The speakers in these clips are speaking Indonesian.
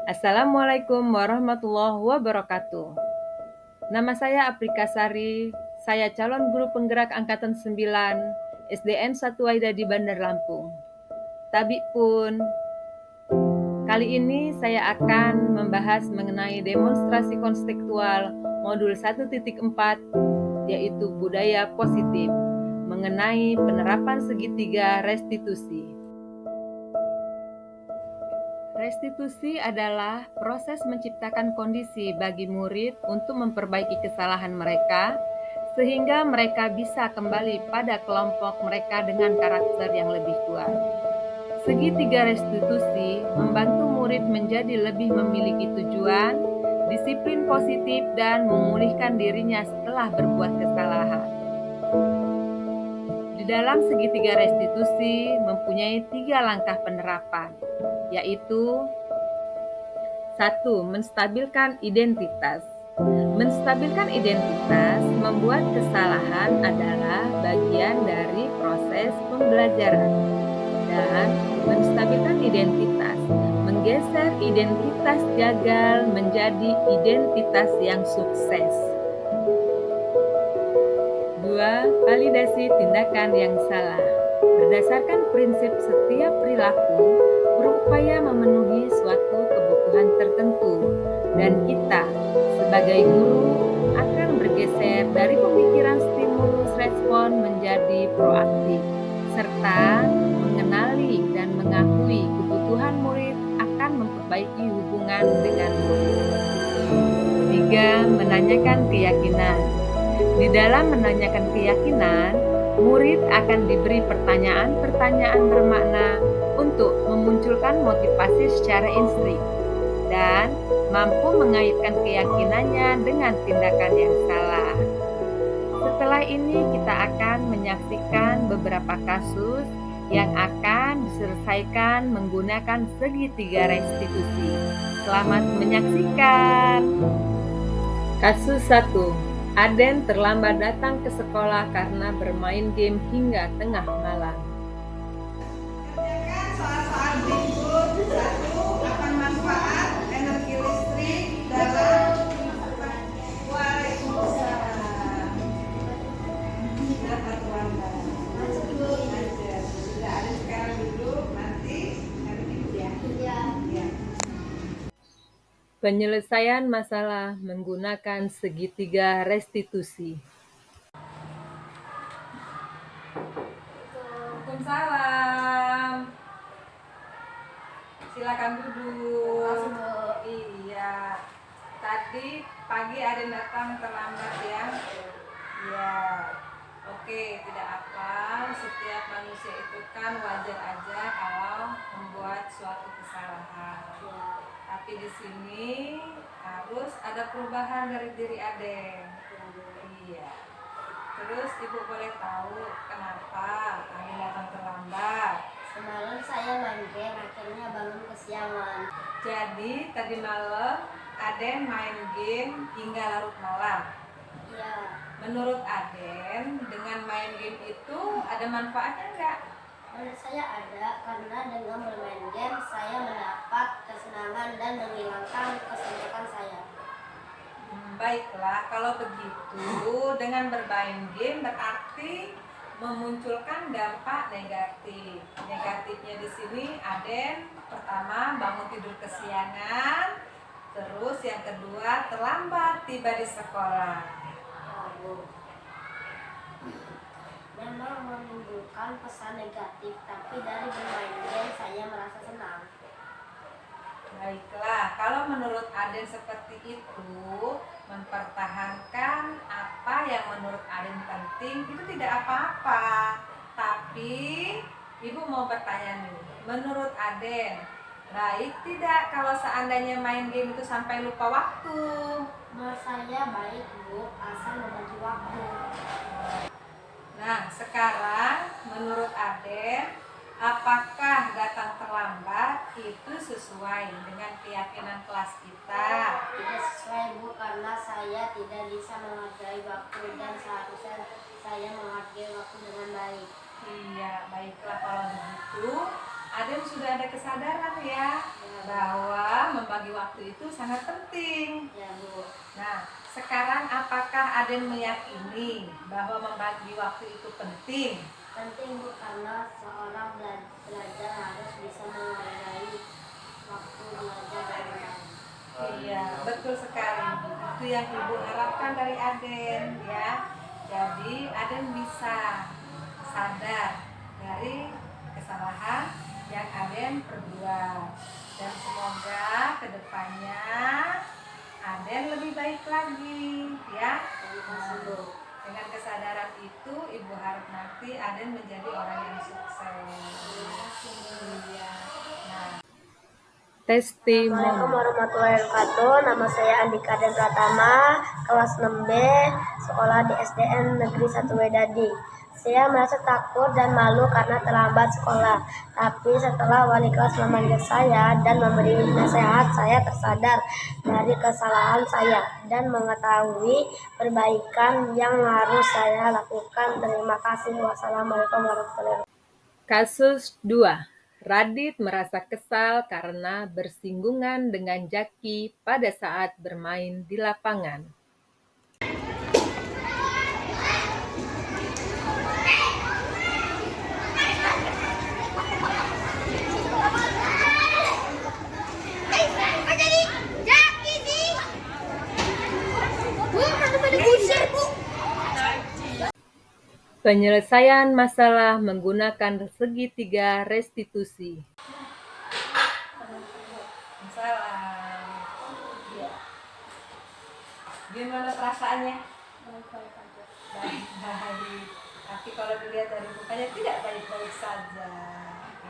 Assalamualaikum warahmatullahi wabarakatuh. Nama saya Aprika Sari, saya calon guru penggerak Angkatan 9 SDN 1 Waida di Bandar Lampung. Tabik pun, kali ini saya akan membahas mengenai demonstrasi konstekstual modul 1.4 yaitu budaya positif mengenai penerapan segitiga restitusi. Restitusi adalah proses menciptakan kondisi bagi murid untuk memperbaiki kesalahan mereka, sehingga mereka bisa kembali pada kelompok mereka dengan karakter yang lebih kuat. Segitiga restitusi membantu murid menjadi lebih memiliki tujuan, disiplin positif, dan memulihkan dirinya setelah berbuat kesalahan. Di dalam segitiga restitusi mempunyai 3 langkah penerapan, yaitu 1. Menstabilkan identitas. Menstabilkan identitas membuat kesalahan adalah bagian dari proses pembelajaran. Dan menstabilkan identitas, menggeser identitas gagal menjadi identitas yang sukses. 2. Validasi tindakan yang salah. Berdasarkan prinsip setiap perilaku berupaya memenuhi suatu kebutuhan tertentu, dan kita sebagai guru akan bergeser dari pemikiran stimulus respon menjadi proaktif, serta mengenali dan mengakui kebutuhan murid akan memperbaiki hubungan dengan murid. 3. Menanyakan keyakinan. Di dalam menanyakan keyakinan, murid akan diberi pertanyaan-pertanyaan bermakna untuk memunculkan motivasi secara insting dan mampu mengaitkan keyakinannya dengan tindakan yang salah. Setelah ini kita akan menyaksikan beberapa kasus yang akan diselesaikan menggunakan segitiga restitusi. Selamat menyaksikan. Kasus 1. Aden terlambat datang ke sekolah karena bermain game hingga tengah malam. Kerjakan soal-soal berikut. 1. Apa manfaat energi listrik dalam Waalaikumsalam. Dapat Wanda. Masuk dulu. Sudah ada sekarang duduk, nanti ibu ya. Ya. Penyelesaian masalah menggunakan segitiga restitusi. Waalaikumsalam. Silakan duduk. Iya. Tadi pagi ada yang datang terlambat ya. Iya. Oke, tidak apa. Setiap manusia itu kan wajar aja kalau membuat suatu kesalahan. Tapi di sini harus ada perubahan dari diri Aden. Iya. Terus ibu boleh tahu kenapa Aden datang terlambat? Semalam saya main game, akhirnya bangun kesiangan. Jadi tadi malam Aden main game hingga larut malam. Iya, Menurut Aden, dengan main game itu ada manfaatnya enggak? menurut saya ada, karena dengan bermain game saya mendapat kesenangan dan menghilangkan kesunyian saya. Baiklah, kalau begitu dengan bermain game berarti memunculkan dampak negatif. Negatifnya di sini Aden pertama bangun tidur kesiangan, terus yang kedua terlambat tiba di sekolah. Memang menimbulkan pesan negatif, tapi dari bermain game saya merasa senang. Baiklah, kalau menurut Aden seperti itu, mempertahankan apa yang menurut Aden penting itu tidak apa-apa. Tapi Ibu mau bertanya nih, menurut Aden baik tidak kalau seandainya main game itu sampai lupa waktu? Menurut saya baik, Bu, asal membagi waktu. Nah, sekarang menurut Aden, apakah datang terlambat itu sesuai dengan keyakinan kelas kita? Tidak sesuai, Bu, karena saya tidak bisa menghargai waktu dan seharusnya saya menghargai waktu dengan baik. Iya, baiklah kalau begitu. Aden sudah ada kesadaran ya bahwa membagi waktu itu sangat penting. Ya Bu. Nah, sekarang apakah Aden meyakini bahwa membagi waktu itu penting? Penting Bu, karena seorang belajar harus bisa menghargai waktu belajar dan bermain. Iya, betul sekali. Itu yang Ibu harapkan dari Aden ya. Jadi Aden bisa sadar dari kesalahan yang Aden perbuat. Dan semoga kedepannya Aden lebih baik lagi ya. Terima kasih Bu. Dengan kesadaran itu Ibu harap nanti Aden menjadi orang yang sukses. Iya. Nah, Assalamualaikum warahmatullahi wabarakatuh. Nama saya Andika Den Pratama, kelas 6B, sekolah di SDN Negeri 1 Wedadi. Saya merasa takut dan malu karena terlambat sekolah. Tapi setelah wali kelas memanggil saya dan memberi nasihat, saya tersadar dari kesalahan saya dan mengetahui perbaikan yang harus saya lakukan. Terima kasih. Wassalamualaikum warahmatullahi wabarakatuh. kasus 2. Radit merasa kesal karena bersinggungan dengan Jaki pada saat bermain di lapangan. Penyelesaian masalah menggunakan segitiga restitusi. Salam. Ya. Gimana perasaannya? Baik. Tapi kalau dilihat dari mukanya tidak baik-baik saja.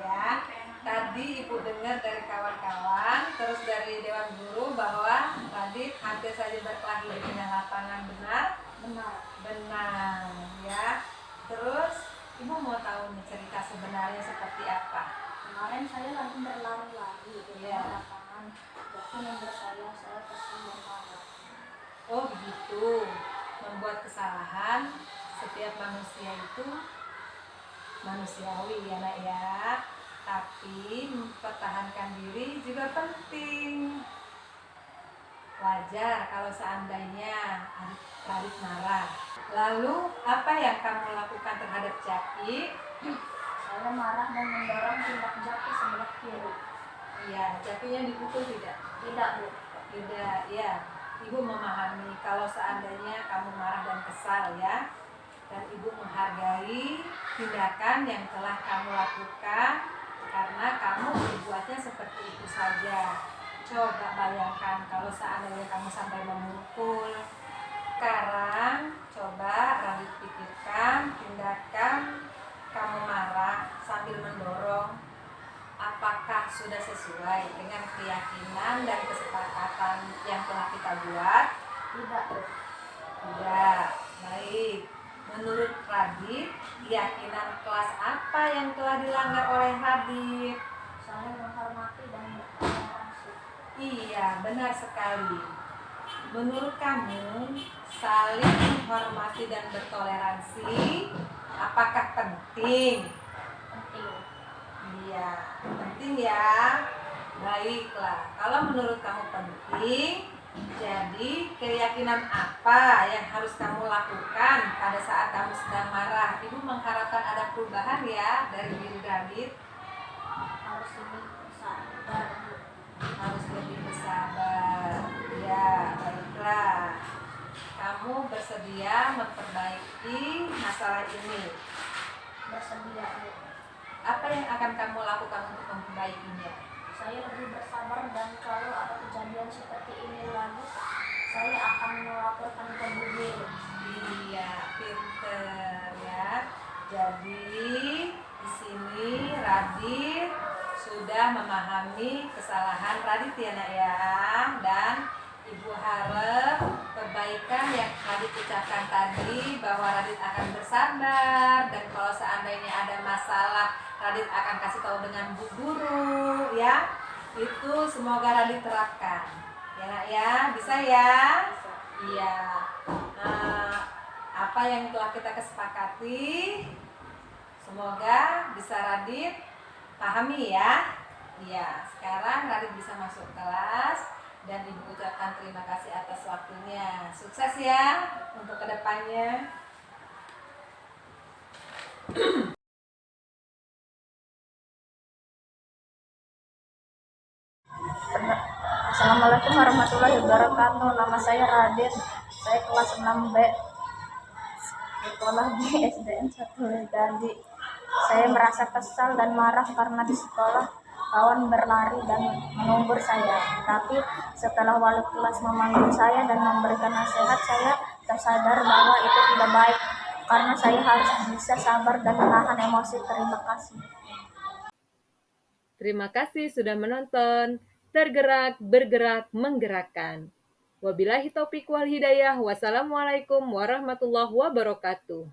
Ya. Tadi Ibu dengar dari kawan-kawan, terus dari Dewan Guru bahwa Radit hampir saja berkelahi di tengah lapangan, benar? Benar. Ya. Terus Ibu mau tahu nih cerita sebenarnya seperti apa? Kemarin saya lagi berlari-lari di Iya. lapangan, Jaki member saya kesal dan marah. Oh begitu. Membuat kesalahan setiap manusia itu manusiawi ya nak ya. Tapi mempertahankan diri juga penting. Wajar kalau seandainya Radit marah. Lalu apa yang kamu lakukan terhadap Jaki? Saya marah dan mendorong tindak Jaki sebelah kiri. Iya, Jakinya dipukul tidak? Tidak Bu. Tidak, ya. Ibu memahami kalau seandainya kamu marah dan kesal ya. Dan Ibu menghargai tindakan yang telah kamu lakukan karena kamu berbuatnya seperti itu saja. Coba bayangkan kalau seandainya kamu sampai memukul. Sekarang coba Radit pikirkan tindakan kamu marah sambil mendorong. Apakah sudah sesuai dengan keyakinan dan kesepakatan yang telah kita buat? Tidak Bu. Tidak. Baik. Menurut Radit, keyakinan kelas apa yang telah dilanggar oleh Radit? Saya menghormati dan bertoleransi. Iya, benar sekali. Menurut kamu, saling menghormati dan bertoleransi apakah penting? Penting. Iya, penting ya. Baiklah, kalau menurut kamu penting, jadi keyakinan apa yang harus kamu lakukan pada saat kamu sedang marah? Ibu mengharapkan ada perubahan ya dari diri Radit. Harus lebih sabar Bu. Harus lebih bersabar. Ya, baiklah. Kamu bersedia memperbaiki masalah ini. Bersedia Bu. Apa yang akan kamu lakukan untuk memperbaikinya? Saya lebih bersabar dan kalau ada kejadian seperti ini lagi, saya akan melaporkan ke Bu Guru. Iya, pinter ya. Jadi di sini Radit sudah memahami kesalahan Radit ya nak ya, dan Ibu harap perbaikan yang Radit ucapkan tadi bahwa Radit akan bersabar dan kalau seandainya ada masalah Radit akan kasih tahu dengan Bu Guru ya. Itu semoga Radit terapkan. Ya nak ya, bisa ya? Iya. Apa yang telah kita kesepakati semoga bisa Radit pahami ya. Iya, sekarang Radit bisa masuk kelas. dan Ibu ucapkan terima kasih atas waktunya. Sukses ya untuk kedepannya. Assalamualaikum warahmatullahi wabarakatuh. Nama saya Radit. Saya kelas 6B sekolah di SDN 1 Wedadi. Saya merasa kesal dan marah karena di sekolah kawan berlari dan menegur saya. Tapi setelah wali kelas memanggil saya dan memberikan nasihat, saya tersadar bahwa itu tidak baik karena saya harus bisa sabar dan menahan emosi. Terima kasih. Terima kasih sudah menonton. Tergerak, bergerak, menggerakkan. Wabillahi taufiq wal hidayah. Wassalamualaikum warahmatullahi wabarakatuh.